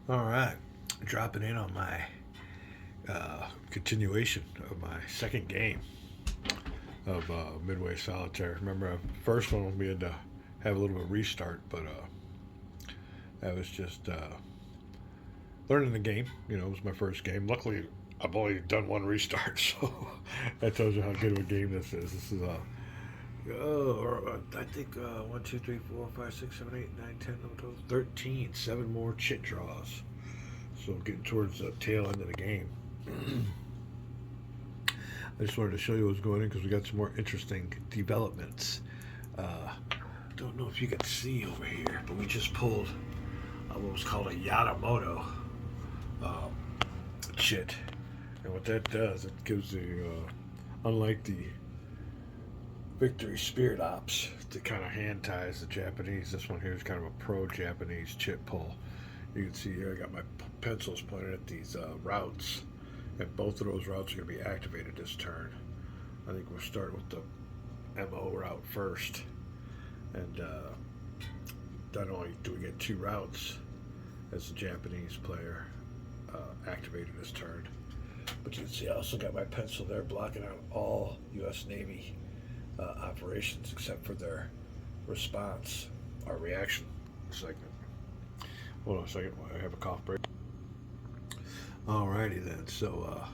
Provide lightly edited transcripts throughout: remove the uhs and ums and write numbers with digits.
All right, dropping in on my continuation of my second game of Midway Solitaire. Remember, first one we had to have a little bit of restart, but that was just learning the game. You know, it was my first game. Luckily, I've only done one restart, so that tells you how good of a game this is. This is I think 1, 2, 3, 4, 5, 6, 7, 8, 9, 10, 11, 12, 13. 7 more chit draws. So getting towards the tail end of the game. I just wanted to show you what's going on because we got some more interesting developments. Don't know if you can see over here, but we just pulled what was called a Yamamoto uh, chit. And what that does, it gives the, unlike the Victory Spirit Ops, to kind of hand ties the Japanese, this one here is kind of a pro-Japanese chit pull. You can see here I got my pencils pointed at these routes, and both of those routes are going to be activated this turn. I think we'll start with the MO route first, and not only do we get 2 routes as the Japanese player activated this turn, but you can see I also got my pencil there blocking out all U.S. Navy operations except for their response or reaction segment. Hold on a second while I have a cough break. Alrighty then, so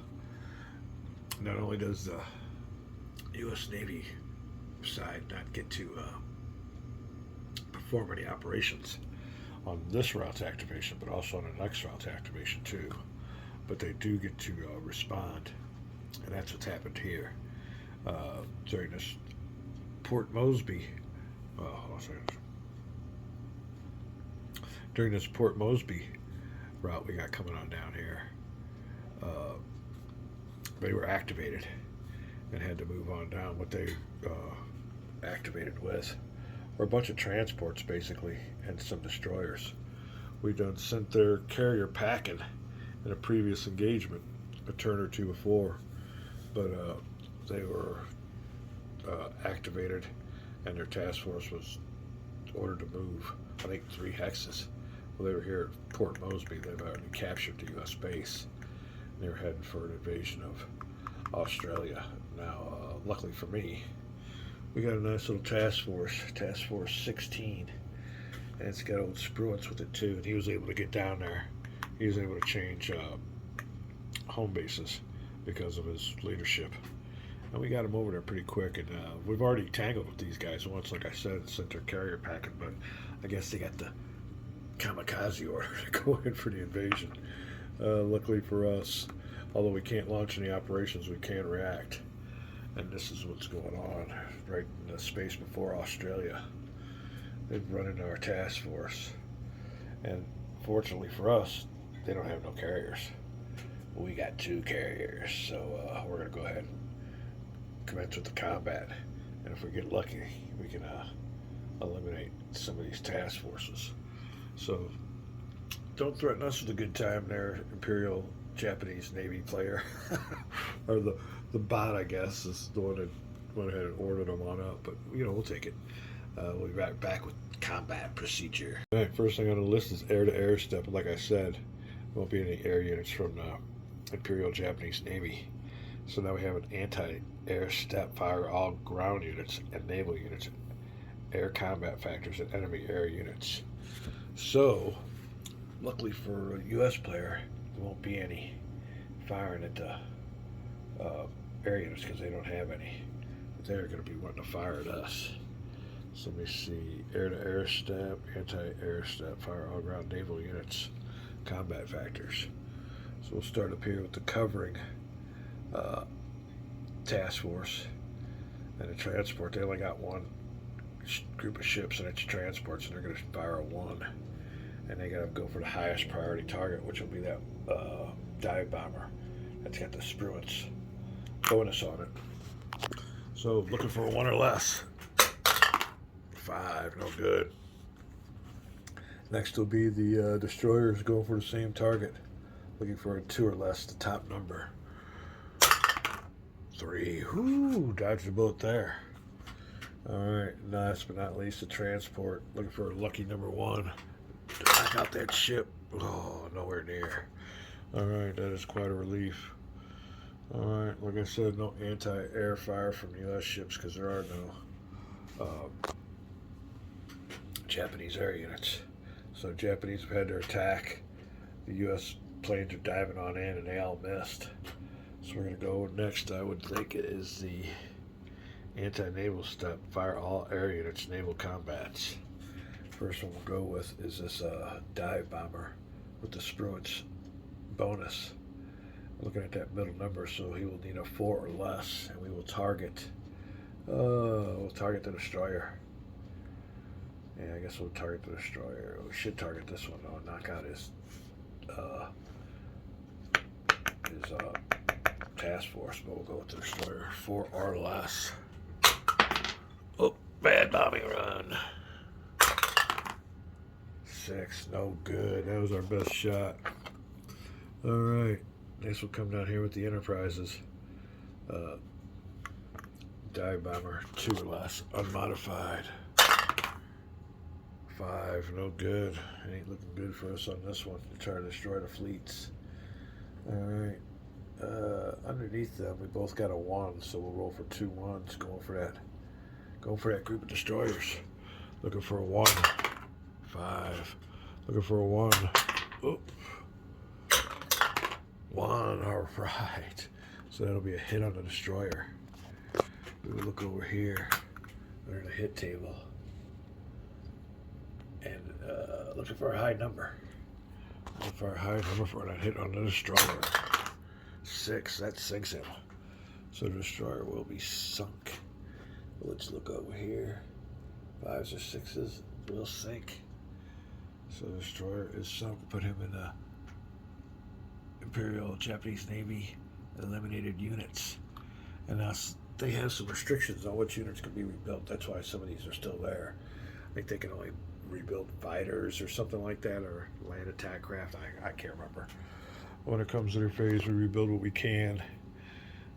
not only does the U.S. Navy side not get to perform any operations on this route's activation, but also on the next route's activation too. But they do get to respond, and that's what's happened here during this Port Moresby. Hold on a second. During this Port Moresby route we got coming on down here, they were activated and had to move on down. What they activated with were a bunch of transports basically and some destroyers. We done sent their carrier packing in a previous engagement a turn or two before, but they were activated and their task force was ordered to move, I think 3 hexes. Well, they were here at Port Moresby. They've already captured the U.S. base. They were heading for an invasion of Australia. Now, luckily for me, we got a nice little task force 16, and it's got old Spruance with it too, and he was able to get down there. He was able to change home bases because of his leadership. And we got him over there pretty quick, and we've already tangled with these guys once, like I said, sent their carrier packing, but I guess they got the kamikaze order to go in for the invasion. Luckily for us, although we can't launch any operations, we can react. And this is what's going on right in the space before Australia. They've run into our task force. And fortunately for us, they don't have no carriers. We got 2 carriers, so we're going to go ahead and commence with the combat. And if we get lucky, we can eliminate some of these task forces. So don't threaten us with a good time there, Imperial Japanese Navy player. Or the bot, I guess, is the one that went ahead and ordered them on up. But, you know, we'll take it. We'll be right back with combat procedure. All right, first thing on the list is air-to-air step. Like I said, there won't be any air units from the Imperial Japanese Navy. So now we have an anti-air step, fire all ground units and naval units, air combat factors, and enemy air units. So, luckily for a U.S. player, there won't be any firing at the air units because they don't have any. But they're going to be wanting to fire at us. So let me see, air-to-air step, anti-air step, fire all ground naval units, combat factors. So we'll start up here with the covering task force and the transport. They only got one group of ships and it's transports, and they're going to fire a 1. And they got to go for the highest priority target, which will be that dive bomber that's got the Spruance bonus on it. So looking for a 1 or less. 5, no good. Next will be the destroyers going for the same target, looking for a 2 or less, the top number. 3. Whoo, dodged a bullet there. Alright, last but not least, the transport, looking for a lucky number 1 to knock out that ship. Oh, nowhere near. Alright, that is quite a relief. Alright, like I said, no anti-air fire from U.S. ships because there are no Japanese air units. So Japanese have had their attack. The U.S. planes are diving on in and they all missed. So we're going to go next. I would think it is the anti-naval step. Fire all air units, naval combats. First one we'll go with is this dive bomber with the Spruance bonus. Looking at that middle number, so he will need a 4 or less, and we will target. We'll target the destroyer. Yeah, I guess we'll target the destroyer. We should target this one though. Knock out his task force, but we'll go with the destroyer. 4 or less. Oh, bad bombing run. 6, no good. That was our best shot. All right. Next we'll come down here with the Enterprises. Dive bomber, 2 or less, unmodified. 5, no good. It ain't looking good for us on this one to try to destroy the fleets. Alright. Underneath them, we both got a 1, so we'll roll for 2 1s. Going for that group of destroyers. Looking for a 1. 5. Looking for a 1. Oop. 1, alright. So that'll be a hit on the destroyer. We will look over here under the hit table and looking for a high number. Looking for a high number for that hit on the destroyer. 6, that sinks him. So the destroyer will be sunk. Let's look over here. 5s or 6s will sink. So the destroyer is sunk. Put him in the Imperial Japanese Navy eliminated units. And now they have some restrictions on which units can be rebuilt. That's why some of these are still there. I think they can only rebuild fighters or something like that, or land attack craft. I can't remember. When it comes to their phase, we rebuild what we can.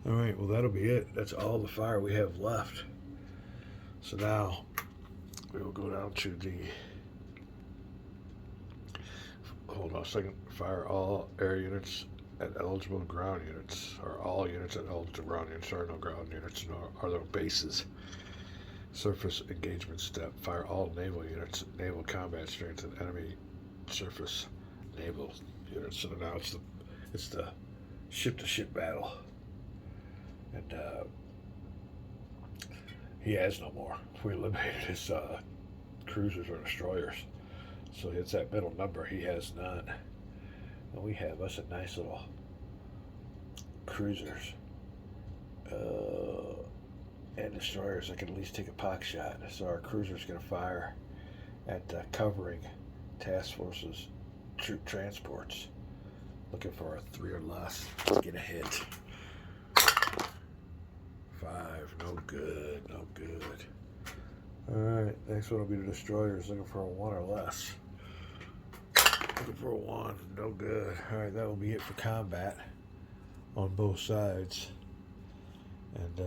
All right, well, that'll be it. That's all the fire we have left. So now we will go down to the, hold on a second, fire all air units and eligible ground units, or all units and eligible ground units. There are no ground units, nor are there bases. Surface engagement step, fire all naval units, naval combat strength, and enemy surface naval units. So now it's the ship-to-ship battle. And he has no more. We eliminated his cruisers or destroyers. So it's that middle number. He has none. And we have us a nice little cruisers and destroyers that can at least take a pock shot. So our cruiser's going to fire at covering task forces, troop transports. Looking for a 3 or less. Get a hit. 5, no good, no good. Alright, next one will be the destroyers. Looking for a 1 or less. Looking for a 1, no good. Alright, that will be it for combat on both sides. And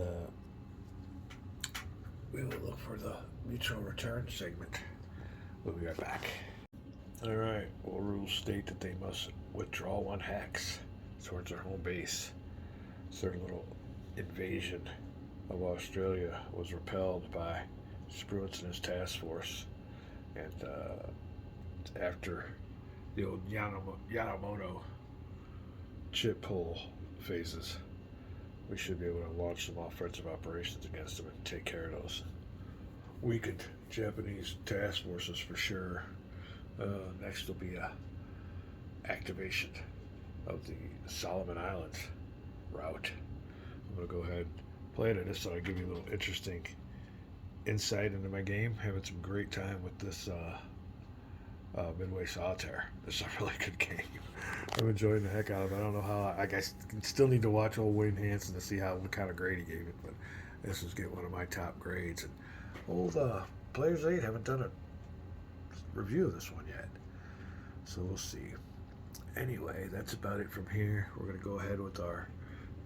we will look for the mutual return segment. We'll be right back. Alright, well, rules state that they must withdraw 1 hex towards their home base. So their little invasion of Australia was repelled by Spruance and his task force. And after the old Yamamoto chip pull phases, we should be able to launch some offensive operations against them and take care of those weakened Japanese task forces for sure. Next will be a activation of the Solomon Islands route. I'm going to go ahead and play it. I just thought I'd give you a little interesting insight into my game. Having some great time with this Midway Solitaire. This is a really good game. I'm enjoying the heck out of it. I don't know how. I guess still need to watch old Wayne Hansen to see what kind of grade he gave it, but this is getting one of my top grades. And old Players 8 haven't done a review of this one yet, so we'll see. Anyway, that's about it from here. We're going to go ahead with our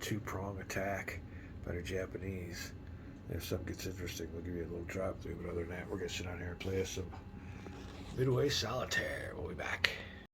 2-prong attack by the Japanese. And if something gets interesting, we'll give you a little drop through, but other than that, we're going to sit down here and play us some Midway Solitaire. We'll be back.